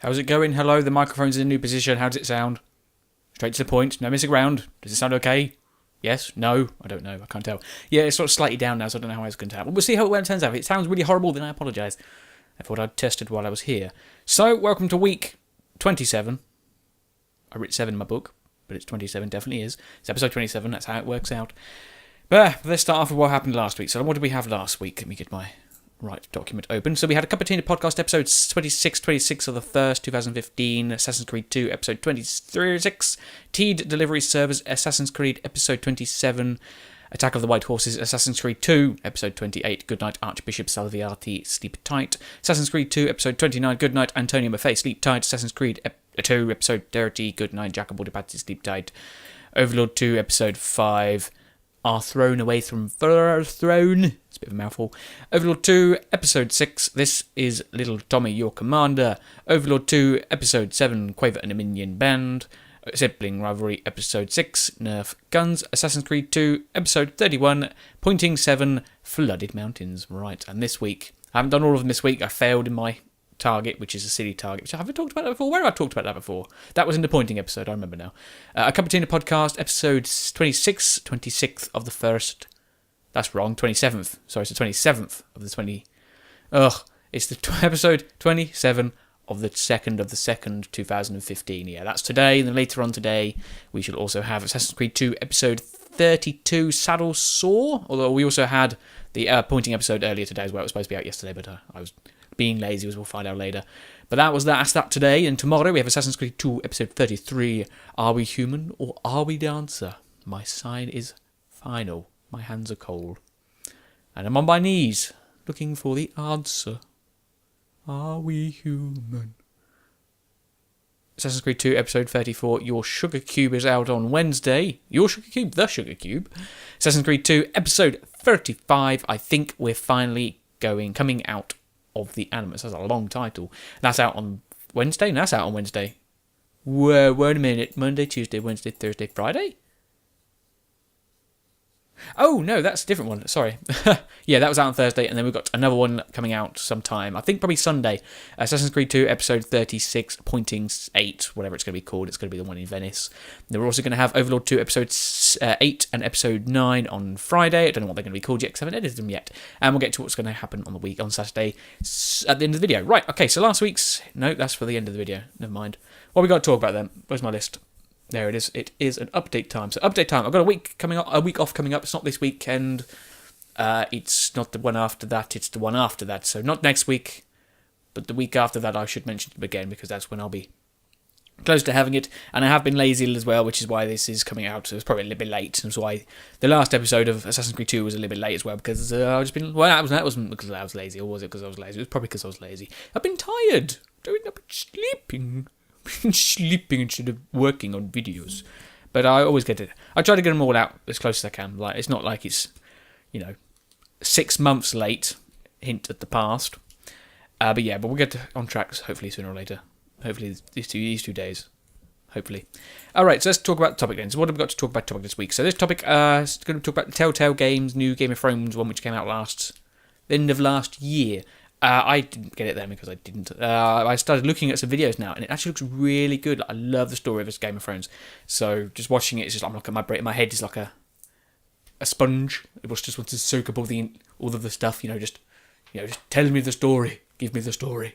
How's it going? Hello, the microphone's in a new position. How does it sound? Straight to the point, no messing around. Does it sound okay? Yes? No? I don't know. I can't tell. Yeah, it's sort of slightly down now, so I don't know how it's going to happen. We'll see how it turns out. If it sounds really horrible, then I apologise. I thought I'd tested while I was here. So, welcome to week 27. I wrote 7 in my book, but it's 27, definitely is. It's episode 27, that's how it works out. But let's start off with what happened last week. So, what did we have last week? Let me get my right document open. So we had a Cup of Tea podcast episode 26 of the 1st, 2015, Assassin's Creed 2 episode 26, Teed Delivery Service, Assassin's Creed episode 27, Attack of the White Horses, Assassin's Creed 2 episode 28, Goodnight Archbishop Salviati, Sleep Tight, Assassin's Creed 2 episode 29, Goodnight Antonio Maffei, Sleep Tight, Assassin's Creed 2 episode 30, Goodnight Jacopo de Pazzi, Sleep Tight, Overlord 2 episode 5, Are Thrown Away from Throne. It's a bit of a mouthful. Overlord 2, Episode 6. This is Little Tommy, your commander. Overlord 2, Episode 7. Quaver and a Minion Band. Sibling Rivalry, Episode 6. Nerf Guns. Assassin's Creed 2, Episode 31. Pointing 7. Flooded Mountains. Right, and this week, I haven't done all of them this week. I failed in my target, which is a silly target, which I haven't talked about that before. Where have I talked about that before? That was in the pointing episode, I remember now. A Cup of Tea podcast, episode 26th of the 1st. That's wrong, 27th. Sorry, it's the 27th of the 20... it's the episode 27 of the 2nd, 2015. Yeah, that's today, and then later on today, we shall also have Assassin's Creed 2, episode 32, Saddle Sore, although we also had the pointing episode earlier today as well. It was supposed to be out yesterday, but I was being lazy, as we'll find out later. But that's that today, and tomorrow we have Assassin's Creed 2, episode 33, Are We Human or Are We the Answer? My sign is final. My hands are cold. And I'm on my knees, looking for the answer. Are we human? Assassin's Creed 2, episode 34, Your Sugar Cube is out on Wednesday. Your Sugar Cube, the Sugar Cube. Assassin's Creed 2, episode 35, I think we're finally coming out of the Animus. That's a long title. That's out on Wednesday? No, that's out on Wednesday. Whoa, wait a minute. Monday, Tuesday, Wednesday, Thursday, Friday? Oh, no, that's a different one. Sorry. Yeah, that was out on Thursday, and then we've got another one coming out sometime. I think probably Sunday. Assassin's Creed 2, episode 36, Pointing 8, whatever it's going to be called. It's going to be the one in Venice. And we're also going to have Overlord 2, episode 8 and episode 9 on Friday. I don't know what they're going to be called yet, because I haven't edited them yet. And we'll get to what's going to happen on Saturday at the end of the video. Right, okay, so last week's... No, that's for the end of the video. Never mind. What have we got to talk about then? Where's my list? There it is. It is an update time. So update time. I've got a week off coming up. It's not this weekend. It's not the one after that. It's the one after that. So not next week, but the week after that. I should mention it again because that's when I'll be close to having it. And I have been lazy as well, which is why this is coming out. So it's probably a little bit late. That's why the last episode of Assassin's Creed 2 was a little bit late as well because I've just been. Well, that wasn't because I was lazy, or was it because I was lazy? It was probably because I was lazy. I've been tired. I've been sleeping. Sleeping instead of working on videos, but I always get it. I try to get them all out as close as I can. Like it's not like it's 6 months late. Hint at the past. But we'll get on track hopefully sooner or later. Hopefully these two days. Hopefully. All right, so let's talk about the topic then. So what have we got to talk about topic this week? So this topic is going to talk about the Telltale Games new Game of Thrones one, which came out end of last year. I didn't get it then because I didn't. I started looking at some videos now, and it actually looks really good. I love the story of this Game of Thrones. So just watching it, it's just I'm like my head is like a sponge. It just wants to soak up all of the stuff. Just tell me the story, give me the story.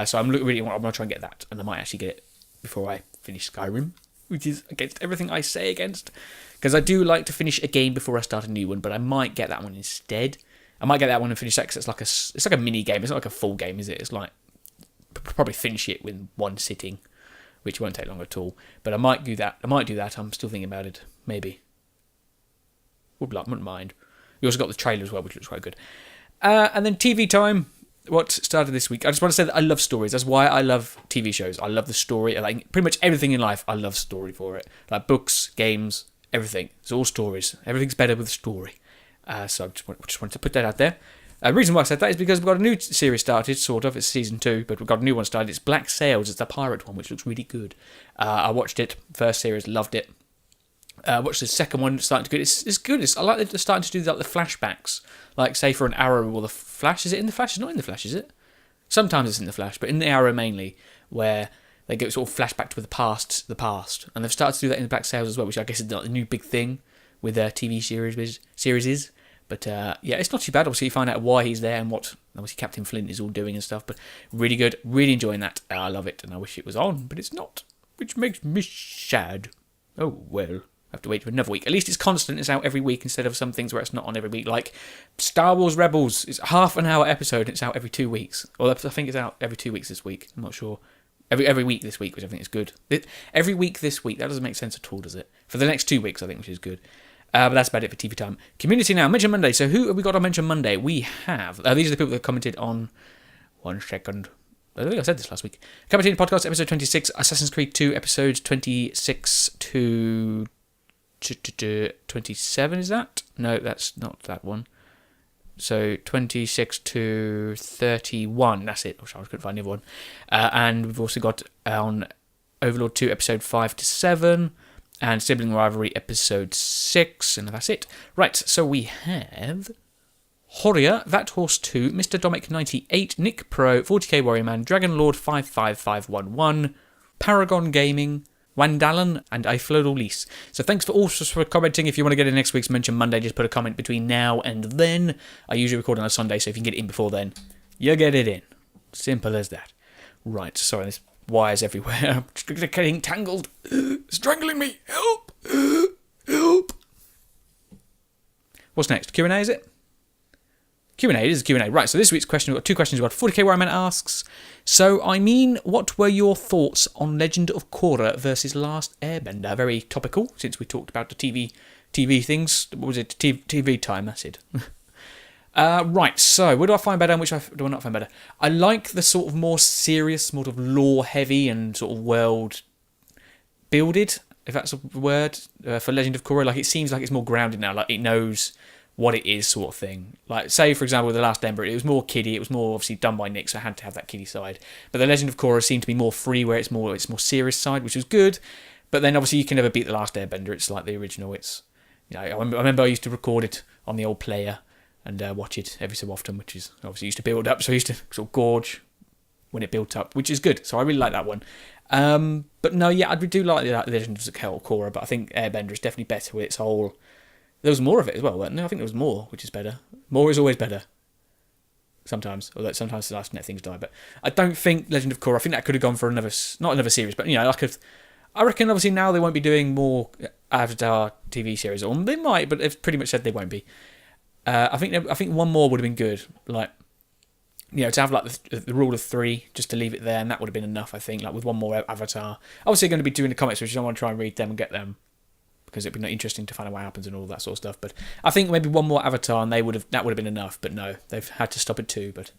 So I'm going to try and get that, and I might actually get it before I finish Skyrim, which is against everything I say against, because I do like to finish a game before I start a new one, but I might get that one instead. I might get that one and finish that because it's like a mini game. It's not like a full game, is it? It's like probably finish it with one sitting, which won't take long at all. But I might do that. I'm still thinking about it. Maybe. Wouldn't mind. We also got the trailer as well, which looks quite good. And then TV time. What started this week? I just want to say that I love stories. That's why I love TV shows. I love the story. I like pretty much everything in life. I love story for it. Like books, games, everything. It's all stories. Everything's better with a story. So I just wanted to put that out there. The reason why I said that is because we've got a new series started, sort of. It's season 2, but we've got a new one started. It's Black Sails. It's the pirate one, which looks really good. I watched it. First series, loved it. Watched the second one, starting to good. It's good. I like that they're starting to do the flashbacks. Like, say, for an Arrow or the Flash. Is it in the Flash? It's not in the Flash, is it? Sometimes it's in the Flash, but in the Arrow mainly, where they go sort of flashback to the past, and they've started to do that in the Black Sails as well, which I guess is not a new big thing with their TV series. But yeah, it's not too bad. Obviously, you find out why he's there and what obviously Captain Flint is all doing and stuff. But really good, really enjoying that. I love it, and I wish it was on, but it's not, which makes me sad. Oh well, I have to wait for another week. At least it's constant. It's out every week instead of some things where it's not on every week. Like Star Wars Rebels, it's a half-an-hour episode. And it's out every 2 weeks. Well, I think it's out every 2 weeks this week. I'm not sure. Every week this week, which I think is good. Every week this week, that doesn't make sense at all, does it? For the next 2 weeks, I think, which is good. But that's about it for TV time. Community now. Mention Monday. So who have we got on Mention Monday? We have... these are the people that commented on... 1 second. I think I said this last week. Commenting podcast, episode 26. Assassin's Creed 2, episodes 26 to 27, is that? No, that's not that one. So 26 to 31, that's it. I couldn't find the other one. And we've also got on Overlord 2, episode 5 to 7. And Sibling Rivalry, episode 6, and that's it. Right, so we have Horia, That Horse 2, Mr. Domic 98, Nick Pro, 40k Warrior Man, Dragon Lord 55511, Paragon Gaming, Wandalan, and Eiflodolise. So thanks for commenting. If you want to get in next week's Mention Monday, just put a comment between now and then. I usually record on a Sunday, so if you can get it in before then, you get it in. Simple as that. Right, sorry, there's wires everywhere. I'm getting tangled. Strangling me. Help. Help. What's next? Q&A, is it? Q&A, it is Q&A. Right, so this week's question, we've got 2 questions. We've got 40k Warrior Man asks, so I mean, what were your thoughts on Legend of Korra versus Last Airbender? Very topical, since we talked about the TV things. What was it? TV time, that's it. Right, so what do I find better and which do I not find better? I like the sort of more serious, sort of lore-heavy and sort of world-builded, if that's a word, for Legend of Korra. Like, it seems like it's more grounded now, like it knows what it is, sort of thing. Like, say, for example, with The Last Emperor, it was more kiddie, it was more obviously done by Nick, so I had to have that kiddie side. But the Legend of Korra seemed to be more free, where it's more serious side, which was good. But then, obviously, you can never beat The Last Airbender. It's like the original. It's, you know, I remember I used to record it on the old player and watch it every so often, which is obviously used to build up, so I used to sort of gorge when it built up, which is good. So I really like that one. But no, yeah, I do like the Legend of Korra, but I think Airbender is definitely better with its whole... There was more of it as well, weren't there? I think there was more, which is better. More is always better. Sometimes, although sometimes the last minute things die. But I don't think Legend of Korra, I think that could have gone for not another series, but, you know, I reckon obviously now they won't be doing more Avatar TV series, or they might, but they've pretty much said they won't be. I think one more would have been good, like, you know, to have like the rule of 3, just to leave it there, and that would have been enough. I think, like, with one more Avatar. Obviously, going to be doing the comics, which I don't want to try and read them and get them, because it'd be interesting to find out what happens and all that sort of stuff. But I think maybe one more Avatar, and that would have been enough. But no, they've had to stop at 2. But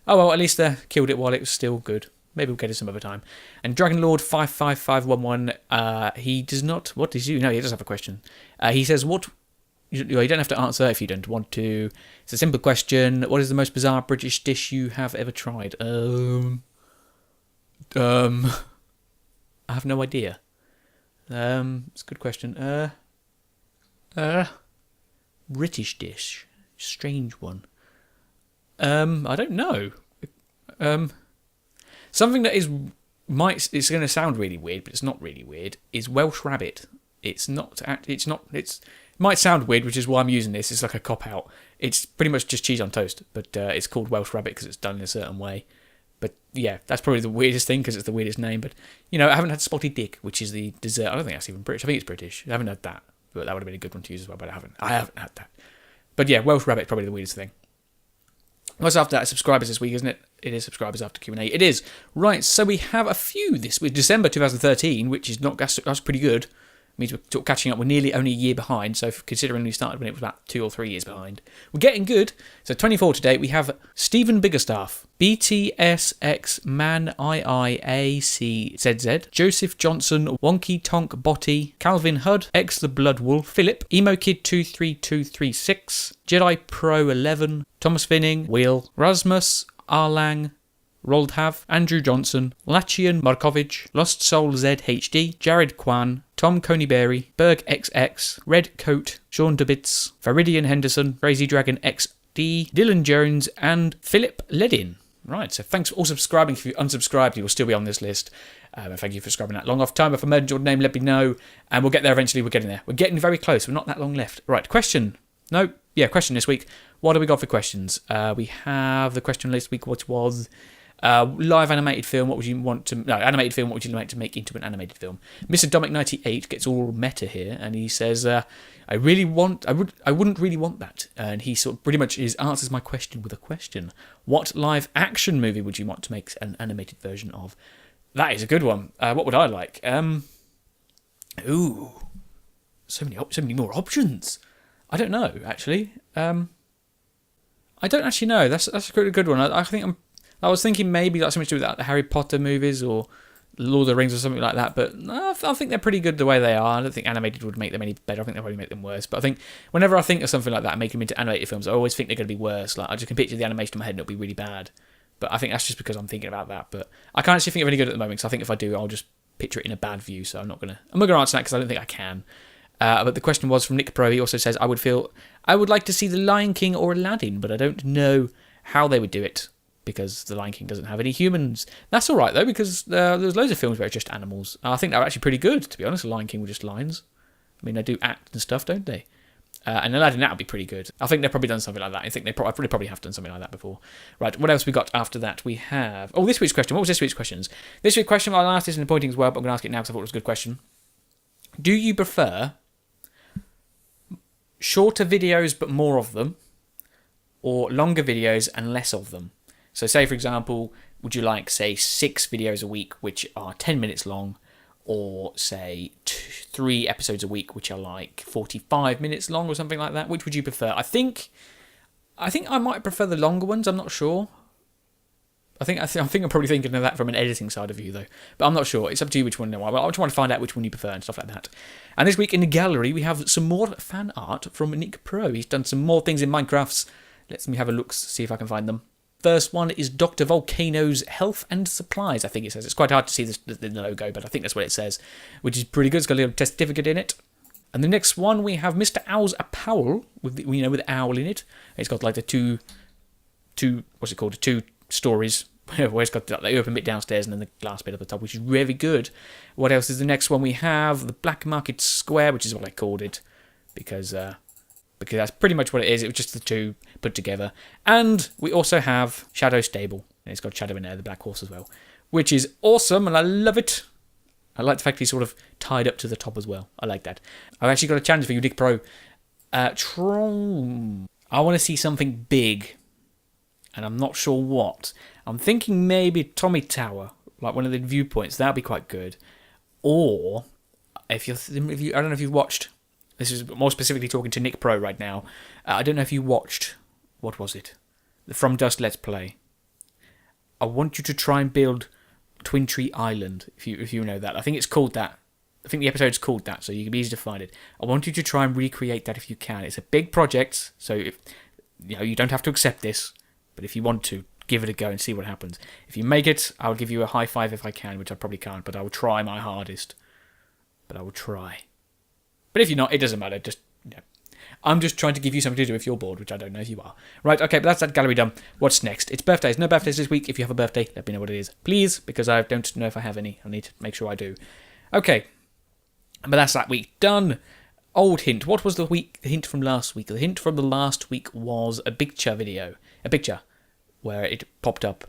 oh well, at least they killed it while it was still good. Maybe we'll get it some other time. And Dragon Lord 55511, he does not. What does you? No, he does have a question. He says, "What?" You don't have to answer if you don't want to. It's a simple question. What is the most bizarre British dish you have ever tried? I have no idea. It's a good question. British dish, strange one. I don't know. Something that it's going to sound really weird, but it's not really weird. Is Welsh rabbit. It might sound weird, which is why I'm using this. It's like a cop-out. It's pretty much just cheese on toast, but it's called Welsh rabbit because it's done in a certain way. But yeah, that's probably the weirdest thing because it's the weirdest name. But, you know, I haven't had spotted dick, which is the dessert. I don't think that's even British. I think it's British. I haven't had that, but that would have been a good one to use as well, but I haven't had that. But yeah, Welsh rabbit, probably the weirdest thing. What's after that? Subscribers this week, isn't it? It is subscribers after Q&A. It is. Right, so we have a few this week. December 2013, which is not... That's pretty good. Means we're sort of catching up. We're nearly only a year behind, so considering we started when it was about 2 or 3 years behind. We're getting good. So 24 today, we have Stephen Biggerstaff, BTSX Man IIACZZ, Joseph Johnson, Wonky Tonk Botty, Calvin Hudd, X the Blood Wolf, Philip, Emo Kid 23236, Jedi Pro 11, Thomas Finning, Wheel, Rasmus, Arlang, Roldhav, Andrew Johnson, Lachian Markovich, Lost Soul ZHD, Jared Kwan, Tom Coneyberry, Berg XX, Red Coat, Sean Dubitz, Viridian Henderson, Crazy Dragon XD, Dylan Jones, and Philip Ledin. Right, so thanks for all subscribing. If you unsubscribed, you will still be on this list. And thank you for subscribing that long off time. If I mentioned your name, let me know. And we'll get there eventually. We're getting there. We're getting very close. We're not that long left. Right, question. No, yeah, question this week. What do we got for questions? We have the question list week, which was live animated film. What would you want to... No, animated film. What would you like to make into an animated film? Mr. Dominic98 gets all meta here. And he says, I wouldn't really want that. And he sort of pretty much answers my question with a question. What live action movie would you want to make an animated version of? That is a good one. What would I like? Ooh, so many more options. I don't know, actually. I don't actually know. That's a pretty good one. I was thinking maybe like something to do with the Harry Potter movies or Lord of the Rings or something like that, but no, I think they're pretty good the way they are. I don't think animated would make them any better. I think they'll probably make them worse. But I think whenever I think of something like that and make them into animated films, I always think they're going to be worse. Like I just can picture the animation in my head and it'll be really bad. But I think that's just because I'm thinking about that. But I can't actually think of any good at the moment, so I think if I do, I'll just picture it in a bad view. So I'm not gonna answer that because I don't think I can. But the question was from Nick Pro. He also says, I would like to see The Lion King or Aladdin, but I don't know how they would do it because The Lion King doesn't have any humans. That's all right though, because there's loads of films where it's just animals. I think they're actually pretty good, to be honest. The Lion King were just lions. I mean, they do act and stuff, don't they? And Aladdin, that would be pretty good. I think they've probably done something like that. I think they probably have done something like that before. Right, what else we got after that? We have... Oh, this week's question. What was this week's questions? This week's question, I'll ask this in the pointing as well, but I'm going to ask it now because I thought it was a good question. Do you prefer shorter videos but more of them, or longer videos and less of them? So say, for example, would you like, say, 6 videos a week which are 10 minutes long, or say 3 episodes a week which are like 45 minutes long or something like that? Which would you prefer? I think I might prefer the longer ones. I'm not sure. I think I'm probably thinking of that from an editing side of view though, but I'm not sure. It's up to you which one. I'm trying to find out which one you prefer and stuff like that. And this week in the gallery we have some more fan art from Nick Pro. He's done some more things in Minecraft. Let me have a look, see if I can find them. First one is Dr. Volcano's Health and Supplies, I think it says. It's quite hard to see the logo, but I think that's what it says, which is pretty good. It's got a little test certificate in it. And the next one, we have Mr. Owl's Apowel, with owl in it. It's got like the two stories, where it's got the open bit downstairs and then the glass bit at the top, which is really good. What else is the next one? We have the Black Market Square, which is what I called it, because that's pretty much what it is. It was just the two put together. And we also have Shadow Stable. And it's got Shadow in there, the black horse as well. Which is awesome, and I love it. I like the fact he's sort of tied up to the top as well. I like that. I've actually got a challenge for you, Nick Pro. I want to see something big. And I'm not sure what. I'm thinking maybe Tommy Tower. Like one of the viewpoints. That would be quite good. Or, I don't know if you've watched... This is more specifically talking to Nick Pro right now. I don't know if you watched... What was it? The From Dust Let's Play. I want you to try and build Twin Tree Island, if you know that. I think it's called that. I think the episode's called that, so you can be easy to find it. I want you to try and recreate that if you can. It's a big project, so if, you don't have to accept this, but if you want to, give it a go and see what happens. If you make it, I'll give you a high five if I can, which I probably can't, but I will try my hardest. But I will try. But if you're not, it doesn't matter. I'm just trying to give you something to do if you're bored, which I don't know if you are. Right, okay, but that's that gallery done. What's next? It's birthdays. No birthdays this week. If you have a birthday, let me know what it is. Please, because I don't know if I have any. I need to make sure I do. Okay, but that's that week done. Old hint. What was the hint from last week? The hint from the last week was a picture video. A picture where it popped up.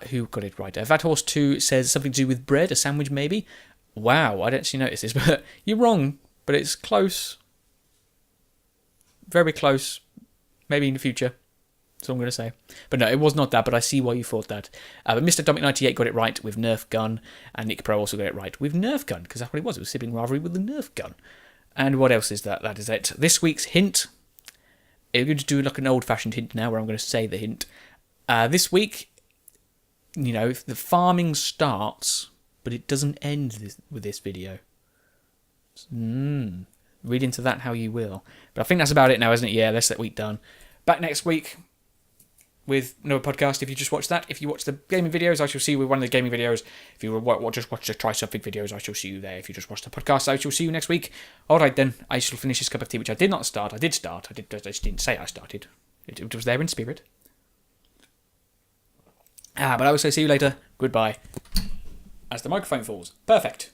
Who got it right? Fat Horse 2 says something to do with bread, a sandwich maybe. Wow, I didn't actually notice this, but you're wrong. But it's close. Very close. Maybe in the future. That's all I'm going to say. But no, it was not that, but I see why you thought that. But Mr. Dominic98 got it right with Nerf Gun, and Nick Pro also got it right with Nerf Gun, because that's what it was. It was sibling rivalry with the Nerf Gun. And what else is that? That is it. This week's hint. We're going to do like an old-fashioned hint now, where I'm going to say the hint. This week, the farming starts, but it doesn't end with this video. Read into that how you will. But I think that's about it now, isn't it? Yeah, that's that week done. Back next week with another podcast. If you just watch that, if you watch the gaming videos, I shall see you with one of the gaming videos. If you just watch the Try Something videos, I shall see you there. If you just watch the podcast, I shall see you next week. Alright then, I shall finish this cup of tea, which I did not start. I just didn't say I started. It was there in spirit. But I will say see you later. Goodbye. As the microphone falls. Perfect.